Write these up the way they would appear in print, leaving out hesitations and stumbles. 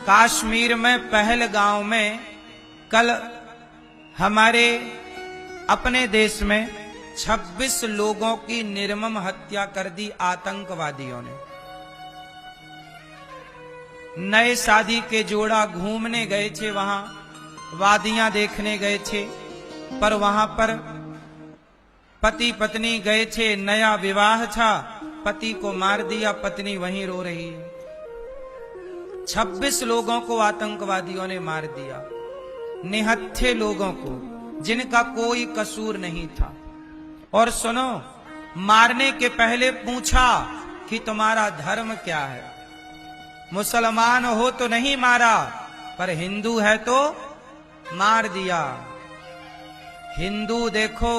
कश्मीर में पहलगांव में कल हमारे अपने देश में 26 लोगों की निर्मम हत्या कर दी आतंकवादियों ने। नए शादी के जोड़ा घूमने गए थे, वहां वादियां देखने गए थे, पर वहां पर पति पत्नी गए थे, नया विवाह था, पति को मार दिया, पत्नी वहीं रो रही है। 26 लोगों को आतंकवादियों ने मार दिया, निहत्थे लोगों को, जिनका कोई कसूर नहीं था। और सुनो, मारने के पहले पूछा कि तुम्हारा धर्म क्या है। मुसलमान हो तो नहीं मारा, पर हिंदू है तो मार दिया। हिंदू देखो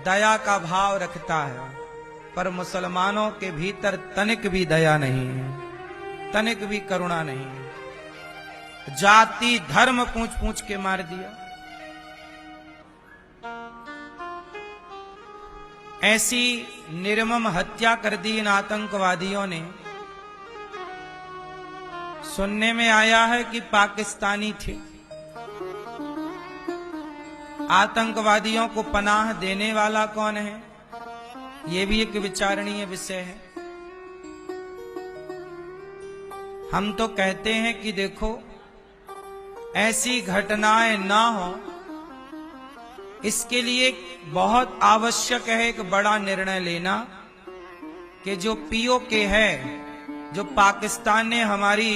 दया का भाव रखता है, पर मुसलमानों के भीतर तनिक भी दया नहीं है, तनिक भी करुणा नहीं है। जाति धर्म पूछ पूछ के मार दिया। ऐसी निर्मम हत्या कर दी इन आतंकवादियों ने। सुनने में आया है कि पाकिस्तानी थे। आतंकवादियों को पनाह देने वाला कौन है, यह भी एक विचारणीय विषय है। हम तो कहते हैं कि देखो, ऐसी घटनाएं ना हो, इसके लिए बहुत आवश्यक है एक बड़ा निर्णय लेना कि जो पीओके है, जो पाकिस्तान ने हमारी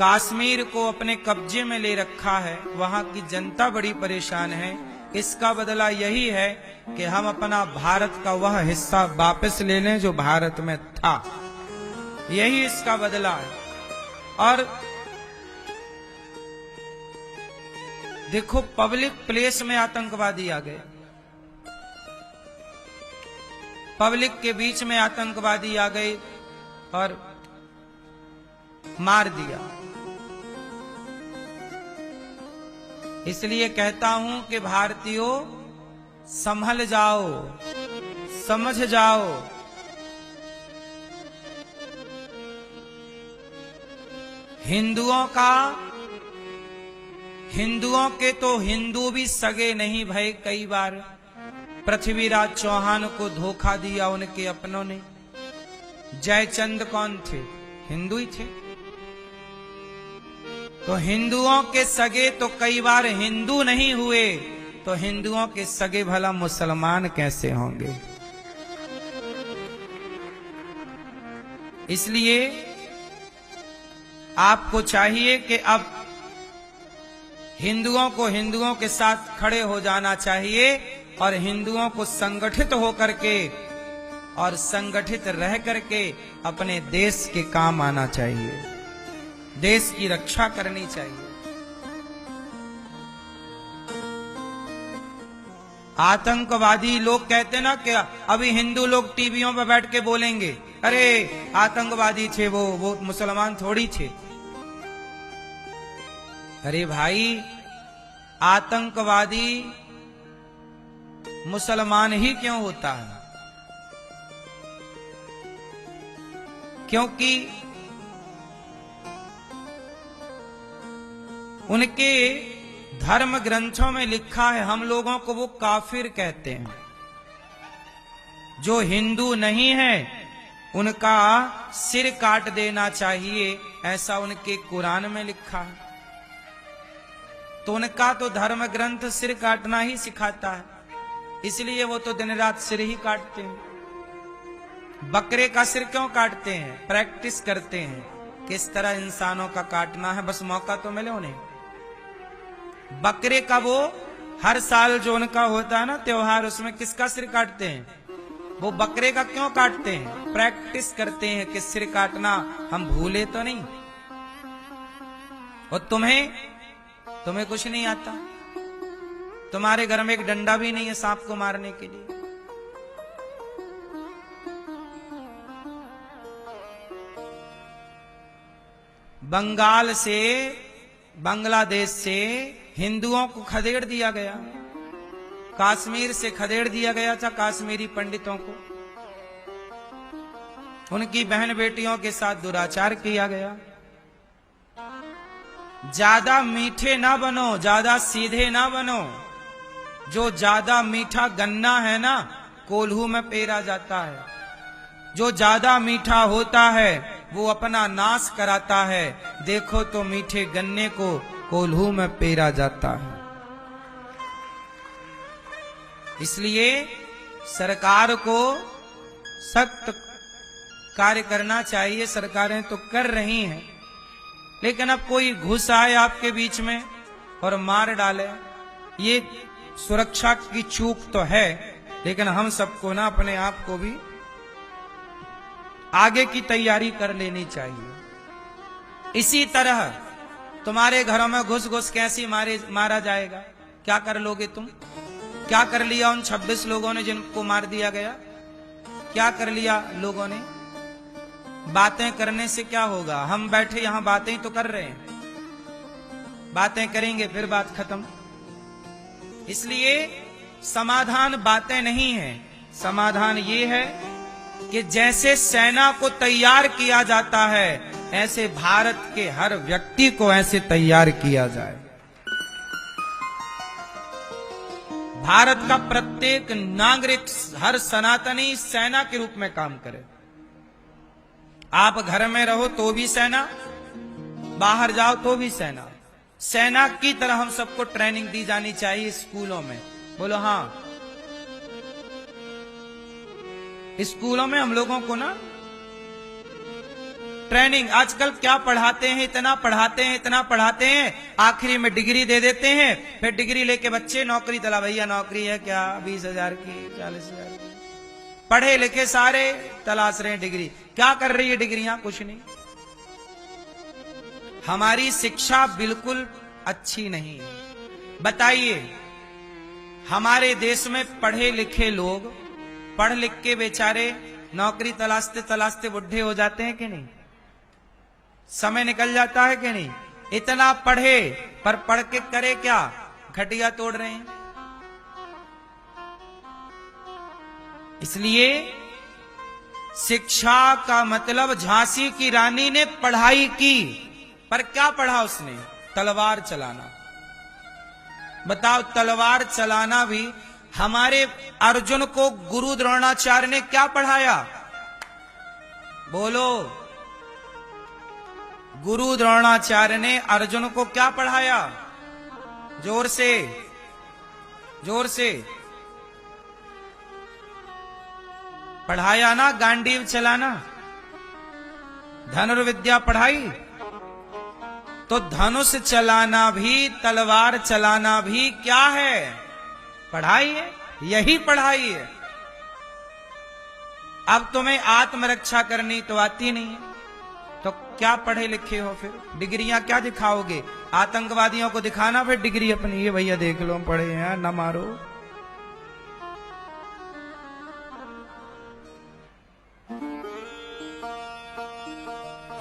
कश्मीर को अपने कब्जे में ले रखा है, वहां की जनता बड़ी परेशान है। इसका बदला यही है कि हम अपना भारत का वह हिस्सा वापस ले लें जो भारत में था। यही इसका बदला है। और देखो, पब्लिक प्लेस में आतंकवादी आ गए, पब्लिक के बीच में आतंकवादी आ गए और मार दिया। इसलिए कहता हूं कि भारतीयों, संभल जाओ, समझ जाओ। हिंदुओं के तो हिंदू भी सगे नहीं भाई। कई बार पृथ्वीराज चौहान को धोखा दिया उनके अपनों ने। जयचंद कौन थे? हिंदू ही थे। तो हिंदुओं के सगे तो कई बार हिंदू नहीं हुए, तो हिंदुओं के सगे भला मुसलमान कैसे होंगे? इसलिए आपको चाहिए कि अब हिंदुओं को हिंदुओं के साथ खड़े हो जाना चाहिए और हिंदुओं को संगठित होकर के और संगठित रह करके अपने देश के काम आना चाहिए, देश की रक्षा करनी चाहिए। आतंकवादी लोग कहते ना कि अभी हिंदू लोग टीवियों पर बैठ के बोलेंगे, अरे आतंकवादी थे वो मुसलमान थोड़ी थे। अरे भाई, आतंकवादी मुसलमान ही क्यों होता है? क्योंकि उनके धर्म ग्रंथों में लिखा है, हम लोगों को वो काफिर कहते हैं। जो हिंदू नहीं है उनका सिर काट देना चाहिए, ऐसा उनके कुरान में लिखा है। तो उनका तो धर्म ग्रंथ सिर काटना ही सिखाता है, इसलिए वो तो दिन रात सिर ही काटते हैं। बकरे का सिर क्यों काटते हैं? प्रैक्टिस करते हैं किस तरह इंसानों का काटना है, बस मौका तो मिले उन्हें। बकरे का वो हर साल जो उनका होता है ना त्योहार, उसमें किसका सिर काटते हैं? वो बकरे का क्यों काटते हैं? प्रैक्टिस करते हैं कि सिर काटना हम भूले तो नहीं। और तुम्हें कुछ नहीं आता? तुम्हारे घर में एक डंडा भी नहीं है सांप को मारने के लिए? बंगाल से, बांग्लादेश से हिंदुओं को खदेड़ दिया गया, कश्मीर से खदेड़ दिया गया था कश्मीरी पंडितों को। उनकी बहन बेटियों के साथ दुराचार किया गया। ज्यादा मीठे ना बनो, ज्यादा सीधे ना बनो। जो ज्यादा मीठा गन्ना है ना, कोल्हू में पेरा जाता है। जो ज्यादा मीठा होता है वो अपना नाश कराता है। देखो तो मीठे गन्ने को कोल्हू में पेरा जाता है। इसलिए सरकार को सख्त कार्य करना चाहिए। सरकारें तो कर रही हैं, लेकिन अब कोई घुस आए आपके बीच में और मार डाले, ये सुरक्षा की चूक तो है। लेकिन हम सबको ना अपने आप को भी आगे की तैयारी कर लेनी चाहिए। इसी तरह तुम्हारे घरों में घुस घुस कैसे मारा जाएगा? क्या कर लोगे तुम? क्या कर लिया उन 26 लोगों ने जिनको मार दिया गया? क्या कर लिया लोगों ने? बातें करने से क्या होगा? हम बैठे यहां बातें ही तो कर रहे हैं। बातें करेंगे फिर बात खत्म। इसलिए समाधान बातें नहीं है, समाधान ये है कि जैसे सेना को तैयार किया जाता है, ऐसे भारत के हर व्यक्ति को ऐसे तैयार किया जाए। भारत का प्रत्येक नागरिक, हर सनातनी सेना के रूप में काम करे। आप घर में रहो तो भी सेना, बाहर जाओ तो भी सेना। सेना की तरह हम सबको ट्रेनिंग दी जानी चाहिए स्कूलों में। बोलो हाँ। स्कूलों में हम लोगों को ना ट्रेनिंग, आजकल क्या पढ़ाते हैं, इतना पढ़ाते हैं, इतना पढ़ाते हैं, आखिरी में डिग्री दे देते हैं। फिर डिग्री लेके बच्चे नौकरी तला, भैया नौकरी है क्या? 20,000 की, 40,000 की। पढ़े लिखे सारे तलाश रहे हैं डिग्री। क्या कर रही है डिग्रियां? कुछ नहीं। हमारी शिक्षा बिल्कुल अच्छी नहीं है। बताइए, हमारे देश में पढ़े लिखे लोग पढ़ लिख के बेचारे नौकरी तलाशते तलाशते बुढ़े हो जाते हैं कि नहीं? समय निकल जाता है कि नहीं? इतना पढ़े पर पढ़ के करे क्या? घटिया तोड़ रहे हैं। इसलिए शिक्षा का मतलब, झांसी की रानी ने पढ़ाई की, पर क्या पढ़ा उसने? तलवार चलाना। बताओ, तलवार चलाना भी। हमारे अर्जुन को गुरु द्रोणाचार्य ने क्या पढ़ाया? बोलो। गुरु द्रोणाचार्य ने अर्जुन को क्या पढ़ाया? जोर से, जोर से पढ़ाया ना? गांडीव चलाना, धनुर्विद्या पढ़ाई। तो धनुष चलाना भी, तलवार चलाना भी क्या है? पढ़ाई है। यही पढ़ाई है। अब तुम्हें आत्मरक्षा करनी तो आती नहीं है, तो क्या पढ़े लिखे हो? फिर डिग्रियां क्या दिखाओगे? आतंकवादियों को दिखाना फिर डिग्री अपनी, ये भैया देख लो पढ़े हैं, ना मारो।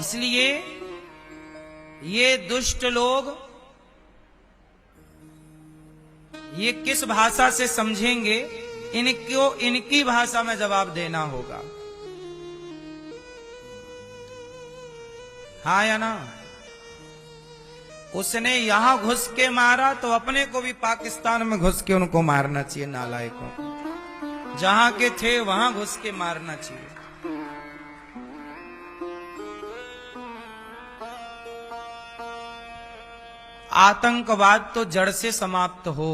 इसलिए ये दुष्ट लोग ये किस भाषा से समझेंगे? इनको इनकी भाषा में जवाब देना होगा। हाँ या ना? उसने यहां घुस के मारा तो अपने को भी पाकिस्तान में घुस के उनको मारना चाहिए, नालायकों को। जहां के थे वहां घुस के मारना चाहिए। आतंकवाद तो जड़ से समाप्त हो।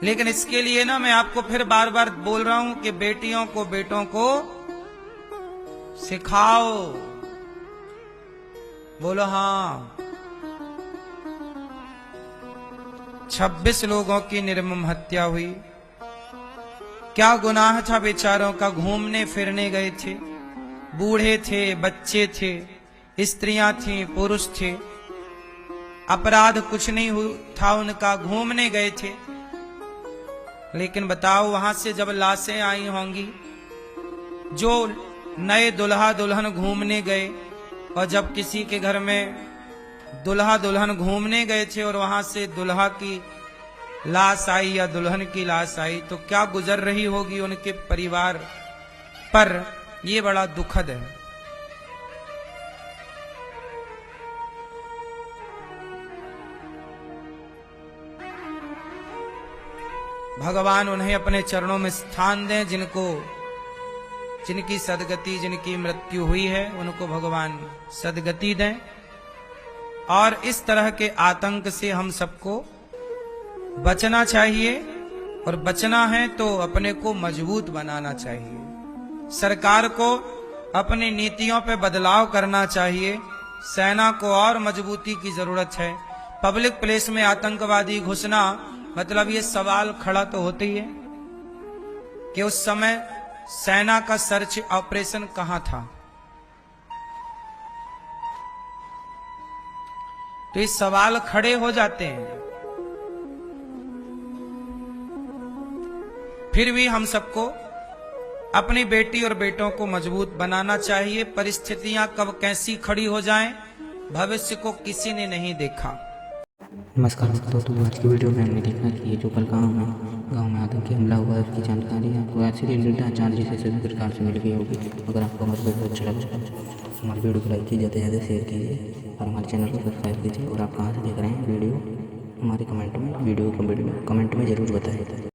लेकिन इसके लिए ना मैं आपको फिर बार बार बोल रहा हूं कि बेटियों को, बेटों को सिखाओ। बोलो हाँ। 26 लोगों की निर्मम हत्या हुई। क्या गुनाह था बेचारों का? घूमने फिरने गए थे, बूढ़े थे, बच्चे थे, स्त्रियां थीं, पुरुष थे। अपराध कुछ नहीं था उनका, घूमने गए थे। लेकिन बताओ, वहां से जब लाशें आई होंगी, जो नए दुल्हा दुल्हन घूमने गए, और जब किसी के घर में दुल्हा दुल्हन घूमने गए थे और वहां से दुल्हा की लाश आई या दुल्हन की लाश आई तो क्या गुजर रही होगी उनके परिवार पर, ये बड़ा दुखद है। भगवान उन्हें अपने चरणों में स्थान दें, जिनकी सदगति, जिनकी मृत्यु हुई है, उनको भगवान सदगति दें। और इस तरह के आतंक से हम सबको बचना चाहिए, और बचना है तो अपने को मजबूत बनाना चाहिए। सरकार को अपनी नीतियों पे बदलाव करना चाहिए। सेना को और मजबूती की जरूरत है। पब्लिक प्लेस में आतंकवादी घुसना, मतलब ये सवाल खड़ा तो होते ही है कि उस समय सेना का सर्च ऑपरेशन कहां था। तो ये सवाल खड़े हो जाते हैं। फिर भी हम सबको अपनी बेटी और बेटों को मजबूत बनाना चाहिए। परिस्थितियां कब कैसी खड़ी हो जाएं, भविष्य को किसी ने नहीं देखा। नमस्कार दोस्तों, आज की वीडियो में हमने देखा कि ये जो कल गाँव में आतंकी हमला हुआ है उसकी जानकारी आपको आज से रिलेटेड आचार्य जी से सभी प्रकार से मिल गई होगी। अगर आपको हमारा वीडियो अच्छा लगा तो हमारे वीडियो को लाइक कीजिए, ज़्यादा से ज़्यादा शेयर कीजिए और हमारे चैनल को सब्सक्राइब कीजिए। और आप कहाँ से देख रहे हैं वीडियो, हमारे कमेंट में ज़रूर बताएं।